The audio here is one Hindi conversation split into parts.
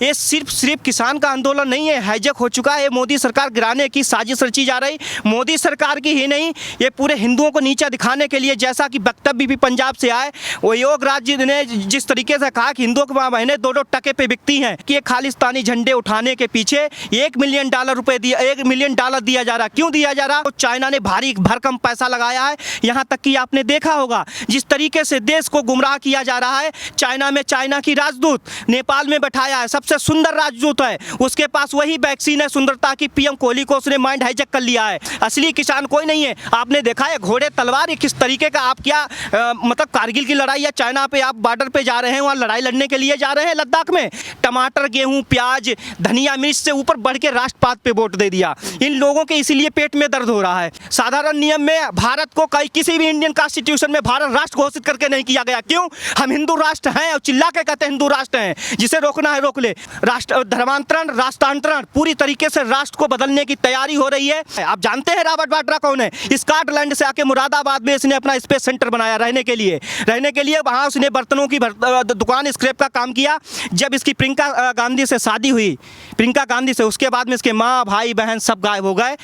ये सिर्फ किसान का आंदोलन नहीं है, हाईजैक हो चुका है। ये मोदी सरकार गिराने की साजिश रची जा रही। मोदी सरकार की ही नहीं, ये पूरे हिंदुओं को नीचा दिखाने के लिए, जैसा कि वक्तव्य भी पंजाब से आए, वो योग राज्य ने जिस तरीके से कहा कि हिंदुओं की बहनें 2-2 टके पे बिकती हैं, कि ये खालिस्तानी झंडे उठाने के पीछे $1 मिलियन $1 मिलियन दिया जा रहा। क्यों दिया जा रहा? तो चाइना ने भारी भरकम पैसा लगाया है। यहाँ तक कि आपने देखा होगा जिस तरीके से देश को गुमराह किया जा रहा है। चाइना में चाइना की राजदूत नेपाल में बैठाया है, सबसे सुंदर राजदूत है, उसके पास वही वैक्सीन है सुंदरता की, पीएम कोहली को उसने माइंड हाईजैक कर लिया है। असली किसान कोई नहीं है। आपने देखा है घोड़े तलवार किस तरीके का, आप क्या मतलब कारगिल की लड़ाई या चाइना पे आप बॉर्डर पे जा रहे हैं, वहाँ लड़ाई लड़ने के लिए जा रहे हैं लद्दाख में? टमाटर, गेहूं, प्याज, धनिया, मिर्च से ऊपर बढ़ के राष्ट्रपात पे वोट दे दिया। इन लोगों के इसीलिए पेट में दर्द हो रहा है। साधारण नियम में भारत को किसी भी इंडियन कॉन्स्टिट्यूशन में भारत राष्ट्र घोषित करके नहीं किया गया। क्यों? हम हिंदू राष्ट्र हैं और चिल्ला के कहते हैं हिंदू राष्ट्र हैं। जिसे रोकना है रोक ले। राष्ट्र धर्मांतरण, राष्ट्रांतरण, पूरी तरीके से राष्ट्र को बदलने की तैयारी हो रही है। आप जानते हैं रॉबर्ट वाड्रा कौन है? स्कॉटलैंड से आके मुरादाबाद में इसने अपना स्पेस सेंटर बनाया रहने के लिए। वहां उसने बर्तनों की दुकान, स्क्रैप का काम किया। जब इसकी प्रियंका गांधी से शादी हुई, प्रियंका गांधी से, उसके बाद में इसके माँ, भाई, बहन सब गायब हो गए।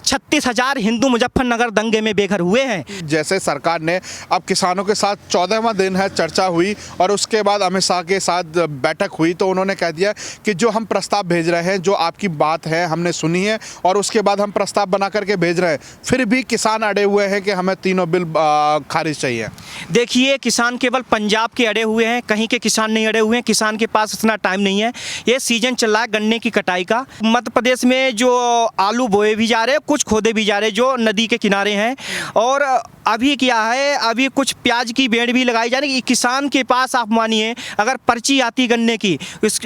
36,000 हिंदू मुजफ्फरनगर दंगे में बेघर हुए हैं। जैसे सरकार ने अब किसानों के साथ 14वां दिन है चर्चा हुई और उसके बाद अमित शाह के साथ बैठक हुई, तो उन्होंने कह दिया कि जो हम प्रस्ताव भेज रहे हैं, जो आपकी बात है हमने सुनी है और उसके बाद हम प्रस्ताव बना करके भेज रहे हैं। फिर भी किसान अड़े हुए हैं कि हमें तीनों बिल खारिज चाहिए। देखिए, किसान केवल पंजाब के अड़े हुए हैं, कहीं के किसान नहीं अड़े हुए हैं। किसान के पास इतना टाइम नहीं है। ये सीजन चल रहा है गन्ने की कटाई का। मध्य प्रदेश में जो आलू बोए भी जा रहे हैं, कुछ खोदे भी जा रहे हैं जो नदी के किनारे हैं। और अभी क्या है, अभी कुछ प्याज की बेड़ भी लगाई जा रही है। किसान के पास आप मानिए अगर पर्ची आती गन्ने की,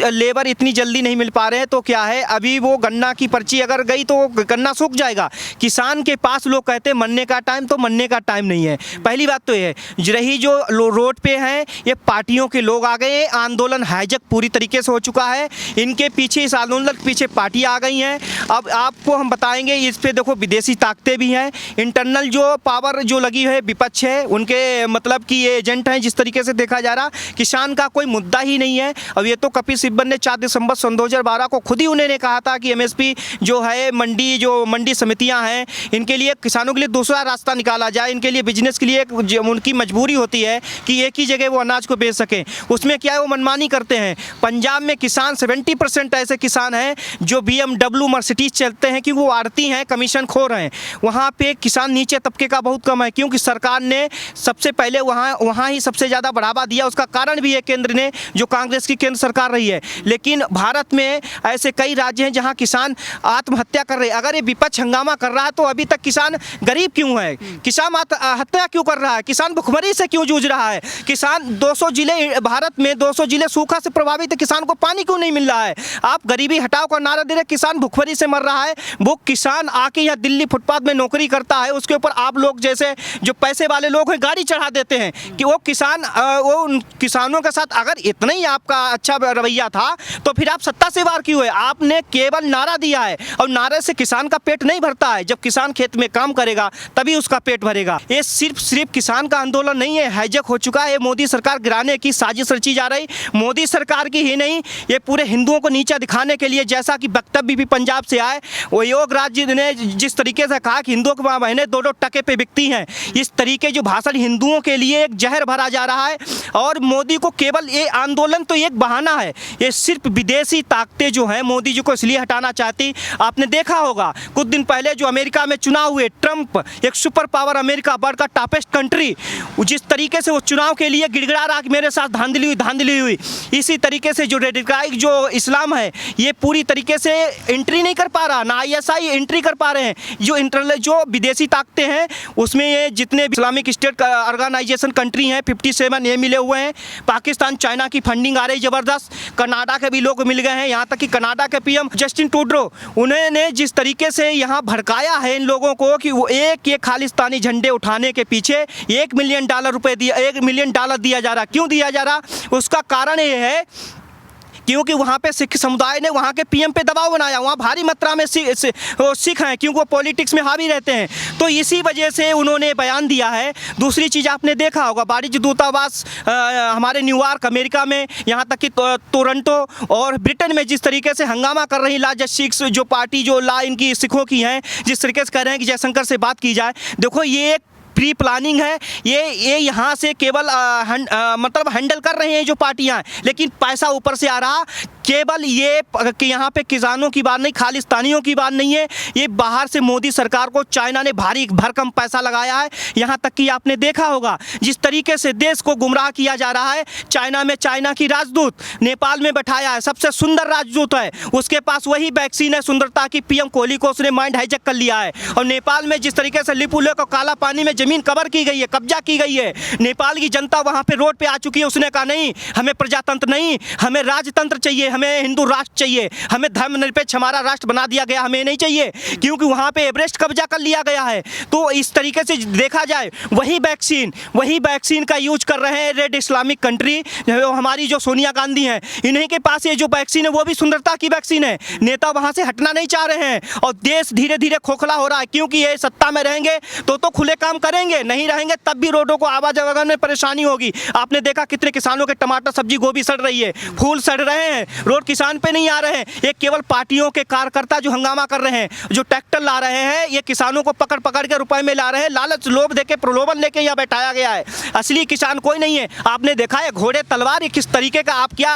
लेबर इतनी जल्दी नहीं मिल पा रहे हैं, तो क्या है, अभी वो गन्ना की पर्ची अगर गई तो गन्ना सूख जाएगा। किसान के पास लोग कहते हैं मरने का टाइम, तो मरने का टाइम नहीं है। पहली बात तो ये रही, जो रोड पे हैं ये पार्टियों के लोग आ गए। आंदोलन हाईजैक पूरी तरीके से हो चुका है। इनके पीछे, इस आंदोलन के पीछे पार्टियां आ गई हैं। अब आपको हम बताएंगे इस पे। देखो, विदेशी ताकतें भी हैं, इंटरनल जो पावर जो लगी है, विपक्ष है, उनके मतलब कि ये एजेंट हैं। जिस तरीके से देखा जा रहा, किसान का कोई मुद्दा ही नहीं है। अब ये तो कपिल सिब्बल ने 4 दिसंबर 2012 को खुद ही उन्होंने कहा था कि एमएसपी जो है, मंडी समितियां हैं, इनके लिए, किसानों के लिए दूसरा रास्ता निकाला जाए। इनके लिए बिजनेस के लिए उनकी मजबूरी होती है कि एक ही जगह वो अनाज को बेच सकें। उसमें क्या है, वो मनमानी करते हैं। पंजाब में किसान 70% ऐसे किसान हैं जो BMW, मर्सिडीज चलते हैं कि वो आड़ती हैं, कमीशन खोर हैं। वहाँ पे किसान नीचे तबके का बहुत कम है, क्योंकि सरकार ने सबसे पहले वहाँ ही सबसे ज़्यादा बढ़ावा दिया। उसका कारण भी है केंद्र ने, जो कांग्रेस की केंद्र सरकार रही है। लेकिन भारत में ऐसे कई राज्य हैं जहाँ किसान आत्महत्या कर रहे हैं। अगर ये विपक्ष हंगामा कर रहा है तो अभी तक किसान गरीब क्यों है? किसान आत्महत्या क्यों कर रहा है? किसान भुखमरी से क्यों जूझ रहा है? किसान 200 जिले, भारत में 200 जिले सूखा से प्रभावित है, किसान को पानी क्यों नहीं मिल रहा है? आप गरीबी हटाओ का नारा दे रहे, किसान भुखमरी से मर रहा है। वो किसान आके यहाँ दिल्ली फुटपाथ में नौकरी करता है, उसके ऊपर आप लोग जैसे जो पैसे वाले लोग हैं गाड़ी चढ़ा देते हैं कि वो किसान, वो उन किसानों के साथ अगर इतना ही आपका अच्छा रवैया था तो फिर आप सत्ता से वार क्यों है? आपने केवल नारा दिया है और नारे से किसान का पेट नहीं भरता है। जब किसान खेत में काम करेगा तभी उसका पेट भरेगा। ये सिर्फ किसान का आंदोलन नहीं है, हाईजैक हो चुका है। मोदी सरकार गिराने की साजिश रची जा रही। मोदी सरकार की ही नहीं, ये पूरे हिंदुओं को नीचा दिखाने के लिए, जैसा कि वक्तव्य भी पंजाब से आए, वो योग राज्य ने जिस तरीके से कहा कि हिंदुओं की बहनें 2-2 टके पे बिकती हैं, इस तरीके जो भाषण हिंदुओं के लिए एक जहर भरा जा रहा है। और मोदी को केवल ये आंदोलन तो एक बहाना है। ये सिर्फ विदेशी ताकतें जो हैं मोदी जी को इसलिए हटाना चाहती। आपने देखा होगा कुछ दिन पहले जो अमेरिका में चुनाव हुए, ट्रंप एक सुपर पावर, अमेरिका वर्ल्ड का टॉपेस्ट कंट्री, जिस तरीके से वो चुनाव के लिए गिड़गिड़ा रहा कि मेरे साथ धांधली हुई, इसी तरीके से जो रेडिकल जो इस्लाम है ये पूरी तरीके से एंट्री नहीं कर पा रहा, ना ISI एंट्री कर पा रहे हैं। जो इंटरनल जो विदेशी ताकतें हैं उसमें ये जितने इस्लामिक स्टेट ऑर्गेनाइजेशन कंट्री हैं 57 ये मिले हुए हैं। पाकिस्तान, चाइना की फंडिंग आ रही ज़बरदस्त। कनाडा के भी लोग मिल गए हैं, यहाँ तक कि कनाडा के PM जस्टिन ट्रूडो, उन्होंने जिस तरीके से यहाँ भड़काया है इन लोगों को कि वो एक खालिस्तानी झंडे उठाने के पीछे $1 मिलियन दिया जा रहा। क्यों दिया जा रहा? उसका कारण ये है क्योंकि वहाँ पे सिख समुदाय ने वहाँ के पीएम पे दबाव बनाया। वहाँ भारी मात्रा में सिख हैं, क्योंकि वो पॉलिटिक्स में हावी रहते हैं। तो इसी वजह से उन्होंने बयान दिया है। दूसरी चीज़ आपने देखा होगा, वाणिज्य दूतावास हमारे न्यूयॉर्क अमेरिका में, यहाँ तक कि टोरंटो और ब्रिटेन में जिस तरीके से हंगामा कर रही ला सिक्स जो पार्टी जो ला इनकी सिखों की हैं, जिस तरीके से कह रहे हैं कि जयशंकर से बात की जाए। देखो ये एक प्री प्लानिंग है। ये यहाँ से केवल मतलब हैंडल कर रहे हैं जो पार्टियां हैं, लेकिन पैसा ऊपर से आ रहा। केवल ये कि यहाँ पे किसानों की बात नहीं, खालिस्तानियों की बात नहीं है, ये बाहर से मोदी सरकार को चाइना ने भारी भरकम पैसा लगाया है। यहाँ तक कि आपने देखा होगा जिस तरीके से देश को गुमराह किया जा रहा है। चाइना में चाइना की राजदूत नेपाल में बैठाया है, सबसे सुंदर राजदूत है, उसके पास वही वैक्सीन है सुंदरता की, पीएम कोहली को उसने माइंड हाईजैक कर लिया है। और नेपाल में जिस तरीके से लिपुले को काला पानी में जमीन कवर की गई है, कब्जा की गई है, नेपाल की जनता वहाँ पे रोड पे आ चुकी है। उसने कहा नहीं, हमें प्रजातंत्र नहीं, हमें राजतंत्र चाहिए, हमें हिंदू राष्ट्र चाहिए, हमें धर्मनिरपेक्ष हमारा राष्ट्र बना दिया गया, हमें नहीं चाहिए, क्योंकि वहाँ पे एवरेस्ट कब्जा कर लिया गया है। तो इस तरीके से देखा जाए वही वैक्सीन का यूज कर रहे हैं रेड इस्लामिक कंट्री, हमारी जो सोनिया गांधी हैं, इन्हीं के पास ये जो वैक्सीन है वो भी सुंदरता की वैक्सीन है। नेता वहाँ से हटना नहीं चाह रहे हैं और देश धीरे धीरे खोखला हो रहा है, क्योंकि ये सत्ता में रहेंगे तो खुले काम करेंगे, नहीं रहेंगे तब भी रोडों को आवाजाही में परेशानी होगी। आपने देखा कितने किसानों के टमाटर सब्जी गोभी सड़ रही है, फूल सड़ रहे हैं, रोड किसान पे नहीं आ रहे हैं। ये केवल पार्टियों के कार्यकर्ता जो हंगामा कर रहे हैं, जो ट्रैक्टर ला रहे हैं, ये किसानों को पकड़ पकड़ के रुपए में ला रहे हैं, लालच लोभ देके प्रलोभन लेके यहाँ बैठाया गया है। असली किसान कोई नहीं है। आपने देखा है घोड़े तलवार किस तरीके का, आप क्या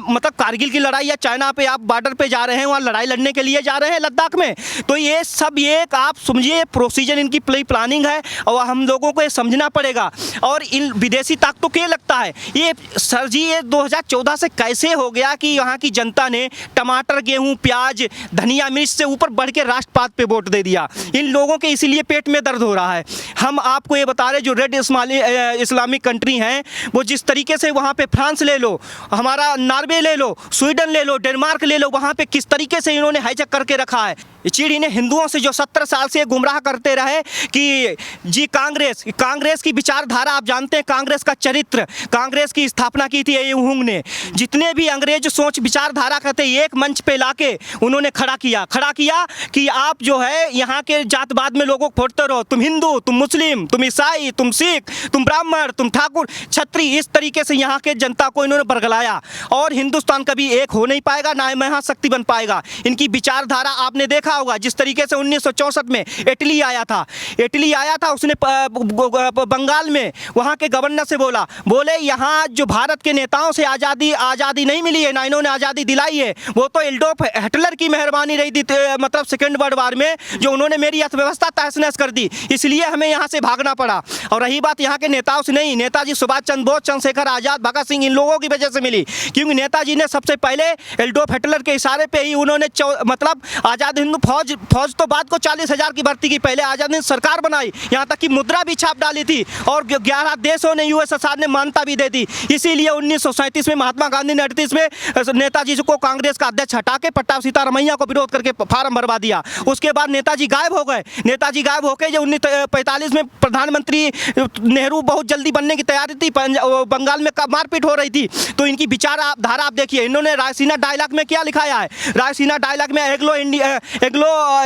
मतलब कारगिल की लड़ाई या चाइना पे आप बॉर्डर पे जा रहे हैं, वहाँ लड़ाई लड़ने के लिए जा रहे हैं लद्दाख में। तो ये सब ये आप समझिए प्रोसीजर इनकी प्लानिंग है और हम लोगों को ये समझना पड़ेगा। और इन विदेशी ताकतों को ये लगता है ये सर जी ये 2014 से कैसे हो गया कि यहाँ की जनता ने टमाटर गेहूं प्याज धनिया मिर्च से ऊपर बढ़ के राष्ट्रपात पे वोट दे दिया। इन लोगों के इसीलिए पेट में दर्द हो रहा है। हम आपको ये बता रहे जो रेड इस्लामिक कंट्री हैं, वो जिस तरीके से वहाँ पे फ्रांस ले लो, हमारा नॉर्वे ले लो, स्वीडन ले लो, डेनमार्क ले लो, वहाँ पे किस तरीके से इन्होंने हाईजैक करके रखा है। चीड़ इन्हें हिंदुओं से जो 17 साल से गुमराह करते रहे कि जी कांग्रेस की विचारधारा आप जानते हैं, कांग्रेस का चरित्र, कांग्रेस की स्थापना की थी हुंग ने। जितने भी अंग्रेज सोच विचारधारा कहते एक मंच पे लाके उन्होंने खड़ा किया कि आप जो है यहाँ के जातवाद में लोगों को फोड़ते रहो, तुम हिंदू, तुम मुस्लिम, तुम ईसाई, तुम सिख, तुम ब्राह्मण, तुम ठाकुर, छत्री, इस तरीके से यहाँ के जनता को इन्होंने बरगलाया। और हिंदुस्तान कभी एक हो नहीं पाएगा, ना महाशक्ति बन पाएगा। इनकी विचारधारा आपने देखा होगा जिस तरीके से 1964 में इटली आया था, उसने बंगाल में वहाँ के गवर्नर से बोले यहाँ जो भारत के नेताओं से आज़ादी नहीं मिली है, ना इन्होंने आज़ादी दिलाई है, वो तो एडोल्फ हिटलर की मेहरबानी रही थी, मतलब सेकेंड वर्ल्ड वार में, जो उन्होंने मेरी अर्थव्यवस्था तहस नहस कर दी, इसलिए हमें यहाँ से भागना पड़ा। और रही बात यहाँ के नेताओं से नहीं, नेताजी सुभाष चंद्र बोस, चंद्रशेखर आज़ाद, भगत सिंह, इन लोगों की वजह से मिली, क्योंकि नेताजी ने सबसे पहले एडोल्फ हिटलर के इशारे पे ही उन्होंने मतलब आज़ाद हिंद फौज तो बाद को 40,000 की भर्ती की, पहले आज़ाद हिंद सरकार बनाई, यहाँ तक कि मुद्रा भी छाप डाली थी और 11 देशों ने यूएसएसआर ने मान्यता भी दे दी। इसीलिए 1937 में महात्मा गांधी ने 38 में नेताजी को कांग्रेस का अध्यक्ष हटा के पट्टाभ सीतारमैया को विरोध करके फार्म भरवा दिया। उसके बाद नेताजी गायब हो गए। नेताजी गायब होकर जो 1945 में प्रधानमंत्री नेहरू बहुत जल्दी बनने की तैयारी थी, बंगाल में मारपीट हो रही थी, तो इनकी विचारधारा आप देखिए। इन्होंने रायसीना डायलॉग में क्या लिखाया है, रायसीना डायलॉग में एग्लो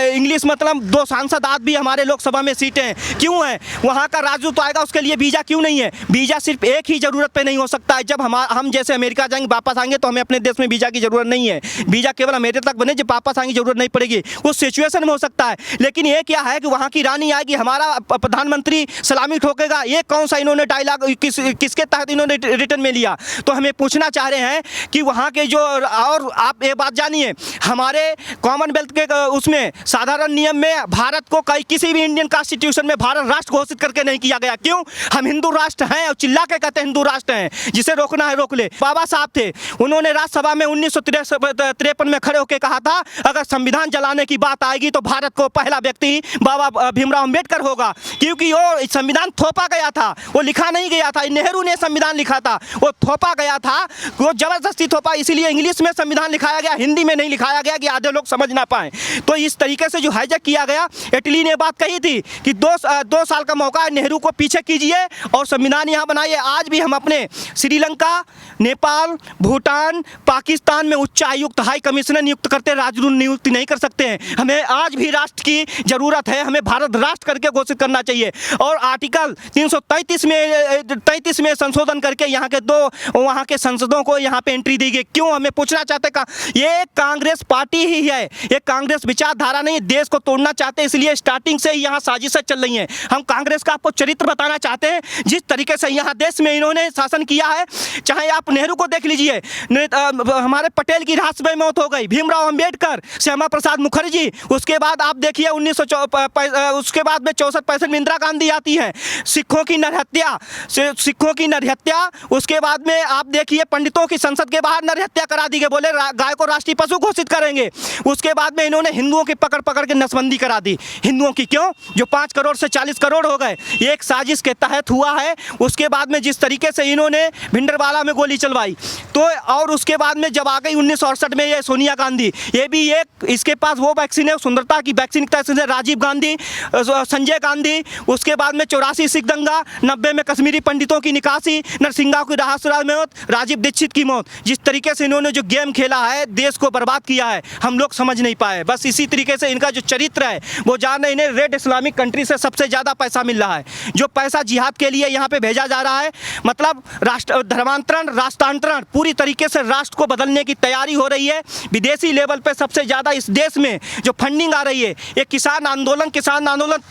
इंग्लिश मतलब 2 सांसद आज भी हमारे लोकसभा में सीटें क्यों हैं, वहाँ का राजदूत आएगा उसके लिए वीज़ा क्यों नहीं है। वीज़ा सिर्फ एक ही ज़रूरत पे नहीं हो सकता है, जब हम जैसे अमेरिका जाएंगे वापस आएंगे तो हमें अपने देश में वीज़ा की ज़रूरत नहीं है। वीज़ा केवल अमेरिका तक बने, जब वापस आएंगे ज़रूरत नहीं पड़ेगी, उस सिचुएशन में हो सकता है। लेकिन ये क्या है कि वहाँ की रानी आएगी, हमारा प्रधानमंत्री सलामी ठोकेगा, ये कौन सा इन्होंने डायलॉग किसके तहत इन्होंने रिटर्न में लिया। तो हमें पूछना चाह रहे हैं कि वहाँ के जो, और आप ये बात जानिए हमारे कॉमनवेल्थ के उसमें साधारण नियम में भारत को किसी भी इंडियन कॉन्स्टिट्यूशन में भारत राष्ट्र घोषित करके नहीं किया गया। क्यों? हम हिंदू राष्ट्र हैं और चिल्ला के कहते हैं हिंदू राष्ट्र हैं, जिसे रोकना है रोक ले। बाबा साहब थे, उन्होंने राज्यसभा में 1953 में खड़े होकर कहा था अगर संविधान जलाने की बात आएगी तो भारत को पहला व्यक्ति बाबा भीमराव अम्बेडकर होगा, क्योंकि वो संविधान थोपा गया था, वो लिखा नहीं गया था। नेहरू ने संविधान लिखा था, वो थोपा गया था, वो जबरदस्ती थोपा, इसीलिए इंग्लिश में संविधान लिखाया गया, हिंदी में नहीं लिखाया गया कि आधे लोग समझ ना पाए। तो इस तरीके से जो हाईजैक किया गया, इटली ने बात कही थी कि 2 साल का मौका है, नेहरू को पीछे कीजिए और संविधान यहाँ बनाइए। आज भी हम अपने श्रीलंका, नेपाल, भूटान, पाकिस्तान में उच्चायुक्त हाई कमिश्नर नियुक्त करते, राजदूत नियुक्त नहीं कर सकते हैं। हमें आज भी राष्ट्र की जरूरत है, हमें भारत राष्ट्र करके घोषित करना चाहिए। और आर्टिकल 333 में संशोधन करके यहाँ के दो वहाँ के सांसदों को यहाँ पे एंट्री दी गई। क्यों, हमें पूछना चाहते का ये कांग्रेस पार्टी ही है, ये कांग्रेस विचारधारा नहीं, देश को तोड़ना चाहते, इसलिए स्टार्टिंग से ही यहाँ साजिशें चल रही हैं। हम कांग्रेस का आपको चरित्र बताना चाहते हैं, जिस तरीके से यहाँ देश में इन्होंने शासन किया है। चाहे आप नेहरू को देख लीजिए, हमारे पटेल की रहस्यमय मौत हो गई, भीमराव अंबेडकर, श्यामा प्रसाद मुखर्जी, उसके बाद आप देखिए 1964 उसके बाद में 64-65 में इंदिरा गांधी आती है, सिखों की नरहत्या, उसके बाद में आप देखिए पंडितों की संसद के बाहर नरहत्या करा दी गई, बोले गाय को राष्ट्रीय पशु घोषित करेंगे। उसके बाद में इन्होंने हिंदुओं की पकड़ के नसबंदी करा दी। हिंदुओं की क्यों, जो 5 करोड़ से 40 करोड़ हो गए, ये एक साजिश के तहत हुआ है। उसके बाद में जिस तरीके से इन्होंने भिंडरवाला में गोली चलवाई, तो और उसके बाद में जब आ गई 1968 में ये सोनिया गांधी, ये भी एक इसके पास वो वैक्सीन है, सुंदरता की वैक्सीन से राजीव गांधी, संजय गांधी, उसके बाद में 84 सिख दंगा, 90 में कश्मीरी पंडितों की निकासी, नरसिंगा की रहस्यमय मौत, राजीव दीक्षित की मौत। जिस तरीके से इन्होंने जो गेम खेला है, देश को बर्बाद किया है, हम लोग समझ नहीं पाए। बस इसी तरीके से इनका जो चरित्र है वो जान रहे, इन्हें रेड इस्लामिक कंट्री से सबसे ज़्यादा पैसा मिल रहा है, जो पैसा जिहाद के लिए यहाँ पे भेजा जा रहा है। मतलब धर्मांतरण, राष्ट्रांतरण, पूरी तरीके से राष्ट्र को बदलने की तैयारी हो रही है। विदेशी लेवल पे सबसे ज़्यादा इस देश में जो फंडिंग आ रही है, ये किसान आंदोलन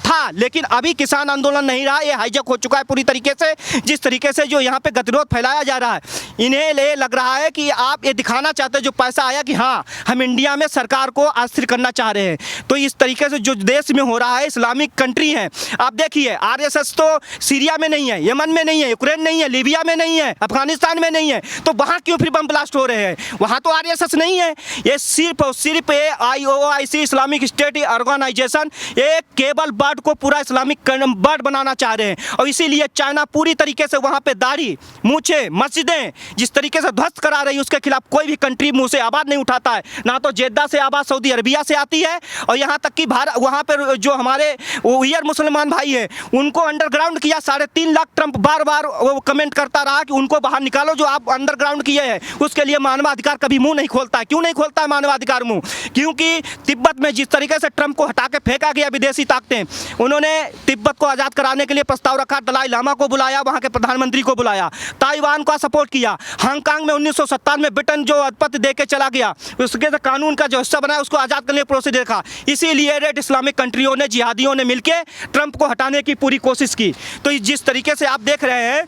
था, लेकिन अभी किसान आंदोलन नहीं रहा, ये हाईजैक हो चुका है पूरी तरीके से। जिस तरीके से जो यहाँ पे गतिरोध फैलाया जा रहा है, इन्हें ये लग रहा है कि आप ये दिखाना चाहते हैं जो पैसा आया कि हाँ हम इंडिया में सरकार को अस्थिर करना चाह रहे हैं। तो इस तरीके से जो देश में हो रहा है, इस्लामिक कंट्री है। आप देखिए आरएसएस तो सीरिया में नहीं है, यमन में नहीं है, यूक्रेन नहीं है, लीबिया में नहीं है, अफगानिस्तान में नहीं है, तो वहाँ क्यों फिर बम ब्लास्ट हो रहे हैं? वहाँ तो आरएसएस नहीं है। ये सिर्फ और सिर्फ IOIC इस्लामिक स्टेट ऑर्गेनाइजेशन एक केबल बर्ड को पूरा इस्लामिक बर्ड बनाना चाह रहे हैं। और इसीलिए चाइना पूरी तरीके से वहाँ पे दाढ़ी, मूछे, मस्जिदें जिस तरीके से ध्वस्त करा रही है, उसके खिलाफ कोई भी कंट्री मुंह से आवाज़ नहीं उठाता है। ना तो जेद्दा से आवाज़ सऊदी अरबिया से आती है, और यहाँ तक कि भारत वहाँ पर जो हमारे उइगर मुसलमान भाई हैं उनको अंडरग्राउंड किया। 3.5 लाख ट्रंप बार बार वो कमेंट करता रहा कि उनको बाहर निकालो जो आप अंडरग्राउंड किए हैं। उसके लिए मानवाधिकार कभी मुंह नहीं खोलता है। क्यों नहीं खोलता है मानवाधिकार मुंह? क्योंकि तिब्बत में जिस तरीके से ट्रंप को हटा के फेंका गया विदेशी ताकतें, उन्होंने तिब्बत को आज़ाद कराने के लिए प्रस्ताव रखा, दलाई लामा को बुलाया, वहाँ के प्रधानमंत्री को बुलाया, ताइवान का सपोर्ट किया। हांगकांग में 1957 में ब्रिटेन जो अधिपत्य दे के चला गया, उसके कानून का जो हिस्सा बनाया, उसको आज़ाद करने की प्रोसेस देखा। इसीलिए रेड इस्लामिक कंट्रियों ने, जिहादियों ने मिलकर ट्रंप को हटाने की पूरी कोशिश की। तो जिस तरीके से आप देख रहे हैं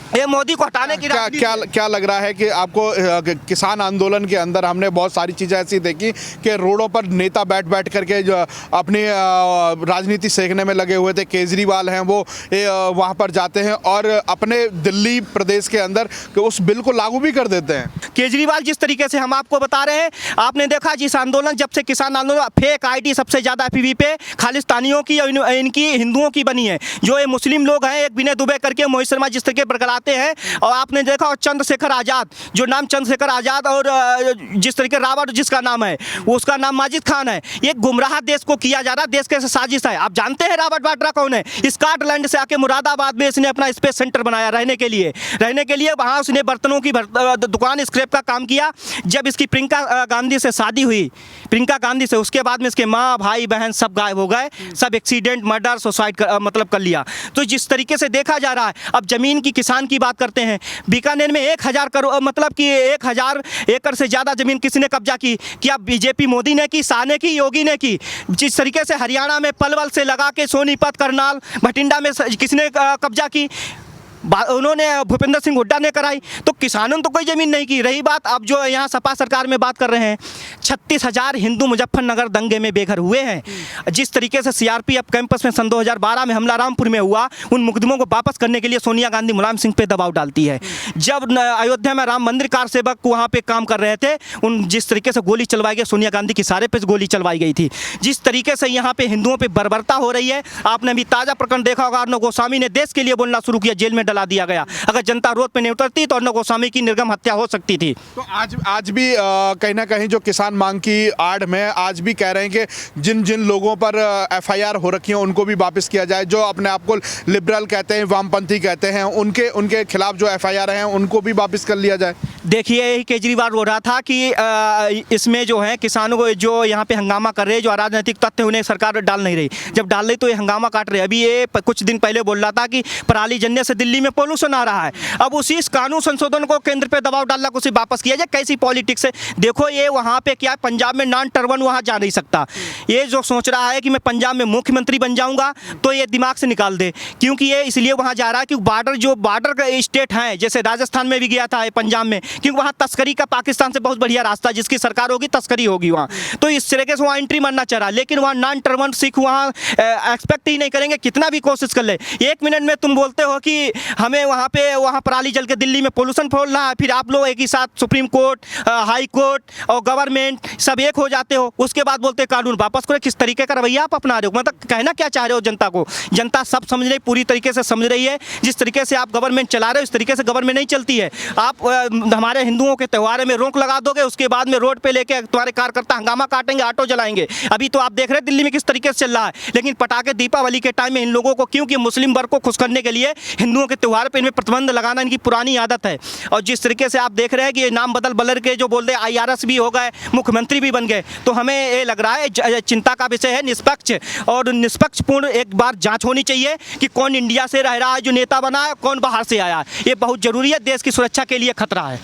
ये मोदी को हटाने की क्या लग रहा है कि आपको किसान आंदोलन के अंदर हमने बहुत सारी चीज़ें ऐसी देखी कि रोडों पर नेता बैठ करके जो अपनी राजनीति सेकने में लगे हुए थे। केजरीवाल हैं वो वहाँ पर जाते हैं और अपने दिल्ली प्रदेश के अंदर उस बिल को लागू भी कर देते हैं। केजरीवाल जिस तरीके से हम आपको बता रहे हैं, आपने देखा जिस आंदोलन, जब से किसान आंदोलन, फेक ID सबसे ज़्यादा FPV पे खालिस्तानियों की, इनकी हिंदुओं की बनी है। जो ये मुस्लिम लोग हैं, एक विनय दुबे करके, मोहित शर्मा जिस तरीके बरकरार हैं, और आपने देखा और चंद्रशेखर आज़ाद, जो नाम चंद्रशेखर आज़ाद, और जिस तरीके रावत जिसका नाम है उसका नाम माजिद खान है। ये गुमराह देश को किया जा रहा, देश के साजिश है। आप जानते हैं रावत वाड्रा कौन है? स्कॉटलैंड से आके मुरादाबाद में इसने अपना स्पेस सेंटर बनाया रहने के लिए। वहाँ उसने बर्तनों की दुकान, स्क्रैप का काम किया। जब इसकी प्रियंका गांधी से शादी हुई, उसके बाद में इसके माँ, भाई, बहन सब गायब हो गए, सब एक्सीडेंट, मर्डर, सुसाइड मतलब कर लिया। तो जिस तरीके से देखा जा रहा है, अब जमीन की, किसान की बात करते हैं, बीकानेर में 1000 करोड़, मतलब कि 1000 एकड़ से ज़्यादा ज़मीन किसने कब्जा की? क्या बीजेपी मोदी ने की, शाह ने की, योगी ने की? जिस तरीके से हरियाणा में पलवल से लगा के सोनीपत, करनाल, भटिंडा में किसने कब्जा की? उन्होंने भूपेंद्र सिंह हुड्डा ने कराई। तो किसानों ने तो कोई ज़मीन नहीं की। रही बात अब जो यहाँ सपा सरकार में बात कर रहे हैं, 36,000 हिंदू मुजफ्फरनगर दंगे में बेघर हुए हैं। जिस तरीके से CRPF कैंपस में सन 2012 में हमला रामपुर में हुआ, उन मुकदमों को वापस करने के लिए सोनिया गांधी मुलायम सिंह पे दबाव डालती है। जब अयोध्या में राम मंदिर कार सेवक वहाँ पे काम कर रहे थे, जिस तरीके से गोली चलवाई गई, सोनिया गांधी की सारे पे गोली चलवाई गई थी। जिस तरीके से यहाँ पे हिंदुओं पर बर्बरता हो रही है, आपने भी ताज़ा प्रकरण देखा होगा, अर्नब गोस्वामी ने देश के लिए बोलना शुरू किया, जेल में जला दिया गया। अगर जनता रोड पे नहीं उतरती तो अर्णब गोस्वामी की निर्मम हत्या हो सकती थी। तो आज भी कहीं ना कहीं जो किसान मांग की आड़ में आज भी कह रहे हैं कि जिन जिन लोगों पर एफआईआर हो रखी है उनको भी वापस किया जाए, जो अपने आप को लिबरल कहते हैं, वामपंथी कहते हैं, उनके खिलाफ जो एफआईआर हैं उनको भी वापस कर लिया जाए। देखिए, यही केजरीवाल बोल रहा था कि इसमें जो है किसानों को जो यहाँ पे हंगामा कर रहे हैं, जो अराजनीतिक तथ्य उन्हें सरकार डाल नहीं रही, जब डाल रही तो ये हंगामा काट रहे। अभी ये कुछ दिन पहले बोल रहा था कि पराली जलने से दिल्ली में पोल्यूशन आ रहा है। अब उसी कानून संशोधन को केंद्र पे दबाव डालना, उसे वापस किया जाए। कैसी पॉलिटिक्स है। देखो, ये वहाँ पे क्या, पंजाब में नॉन टर्बन वहाँ जा नहीं सकता। ये जो सोच रहा है कि मैं पंजाब में मुख्यमंत्री बन जाऊंगा, तो ये दिमाग से निकाल दे, क्योंकि ये इसलिए वहाँ जा रहा है कि बॉर्डर का स्टेट हैं, जैसे राजस्थान में भी गया था, पंजाब में, क्योंकि वहाँ तस्करी का पाकिस्तान से बहुत बढ़िया रास्ता, जिसकी सरकार होगी तस्करी होगी वहाँ, तो इस तरीके से वहाँ एंट्री मारना चाह रहा। लेकिन वहाँ नॉन टर्बन सिख वहाँ एक्सपेक्ट ही नहीं करेंगे, कितना भी कोशिश कर ले। एक मिनट में तुम बोलते हो कि हमें वहाँ पराली जल के दिल्ली में पोल्यूशन फैलना है, फिर आप लोग एक ही साथ सुप्रीम कोर्ट, हाई कोर्ट और गवर्नमेंट सब एक हो जाते हो, उसके बाद बोलते कानून वापस करो। किस तरीके का रवैया आप अपना रहे हो? मतलब कहना क्या चाह रहे हो जनता को? जनता सब समझ रही, पूरी तरीके से समझ रही है। जिस तरीके से आप गवर्नमेंट चला रहे हो, इस तरीके से गवर्नमेंट नहीं चलती है। आप हमारे हिंदुओं के त्यौहार में रोक लगा दोगे, उसके बाद में रोड पे लेके तुम्हारे कार्यकर्ता हंगामा काटेंगे, ऑटो जलाएंगे। अभी तो आप देख रहे हैं दिल्ली में किस तरीके से चल रहा है। लेकिन पटाखे दीपावली के टाइम में इन लोगों को, क्योंकि मुस्लिम वर्ग को खुश करने के लिए हिंदुओं के त्यौहार पर इनमें प्रतिबंध लगाना इनकी पुरानी आदत है। और जिस तरीके से आप देख रहे हैं कि नाम बदल के जो बोल रहे IRS भी हो गए, मुख्यमंत्री भी बन गए, तो हमें ये लग रहा है चिंता का विषय है। निष्पक्ष और निष्पक्षपूर्ण एक बार जांच होनी चाहिए कि कौन इंडिया से रह रहा है जो नेता बना है, कौन बाहर से आया है। ये बहुत जरूरी है, देश की सुरक्षा के लिए खतरा है।